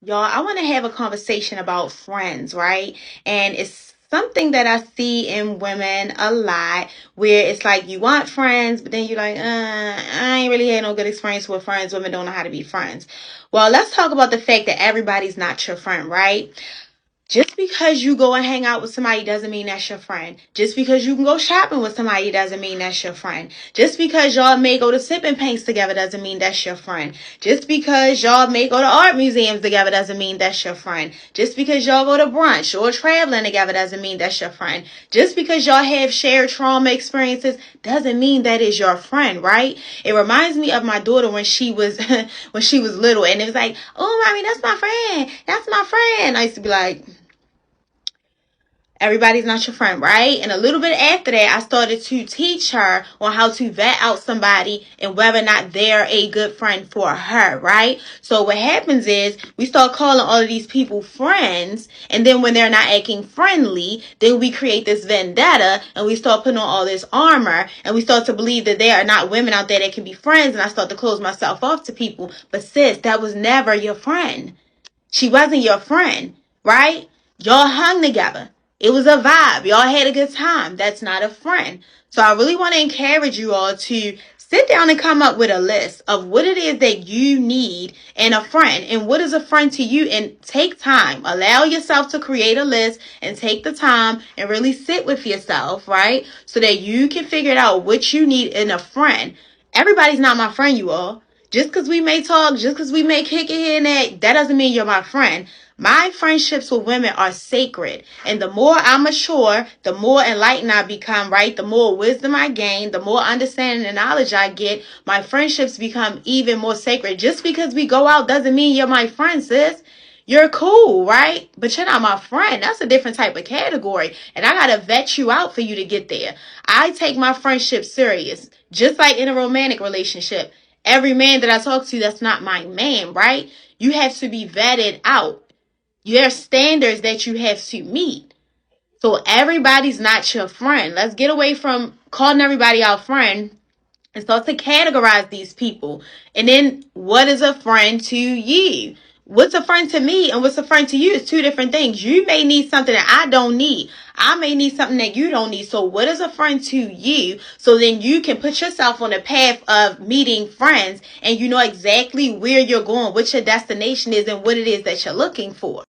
Y'all, I want to have a conversation about friends, right? And it's something that I see in women a lot where it's like you want friends, but then you're like, I ain't really had no good experience with friends. Women don't know how to be friends. Well, let's talk about the fact that everybody's not your friend, right? Just because you go and hang out with somebody doesn't mean that's your friend. Just because you can go shopping with somebody doesn't mean that's your friend. Just because y'all may go to sipping paints together doesn't mean that's your friend. Just because y'all may go to art museums together doesn't mean that's your friend. Just because y'all go to brunch or traveling together doesn't mean that's your friend. Just because y'all have shared trauma experiences doesn't mean that is your friend, right? It reminds me of my daughter when she was when she was little, and it was like, "Oh, mommy, that's my friend. That's my friend." I used to be like, everybody's not your friend, right? And a little bit after that, I started to teach her on how to vet out somebody and whether or not they're a good friend for her, right? So what happens is we start calling all of these people friends, and then when they're not acting friendly, then we create this vendetta and we start putting on all this armor, and we start to believe that there are not women out there that can be friends, and I start to close myself off to people. But sis, that was never your friend. She wasn't your friend, right? Y'all hung together. It was a vibe. Y'all had a good time. That's not a friend. So I really want to encourage you all to sit down and come up with a list of what it is that you need in a friend and what is a friend to you, and take time. Allow yourself to create a list and take the time and really sit with yourself, right? So that you can figure out what you need in a friend. Everybody's not my friend, you all. Just because we may talk, just because we may kick it here and there, that doesn't mean you're my friend. My friendships with women are sacred. And the more I mature, the more enlightened I become, right? The more wisdom I gain, the more understanding and knowledge I get, my friendships become even more sacred. Just because we go out doesn't mean you're my friend, sis. You're cool, right? But you're not my friend. That's a different type of category. And I got to vet you out for you to get there. I take my friendship serious, just like in a romantic relationship. Every man that I talk to, that's not my man, right? You have to be vetted out. There are standards that you have to meet. So everybody's not your friend. Let's get away from calling everybody our friend and start to categorize these people. And then what is a friend to you? What's a friend to me and what's a friend to you is two different things. You may need something that I don't need. I may need something that you don't need. So what is a friend to you? So then you can put yourself on the path of meeting friends, and you know exactly where you're going, what your destination is, and what it is that you're looking for.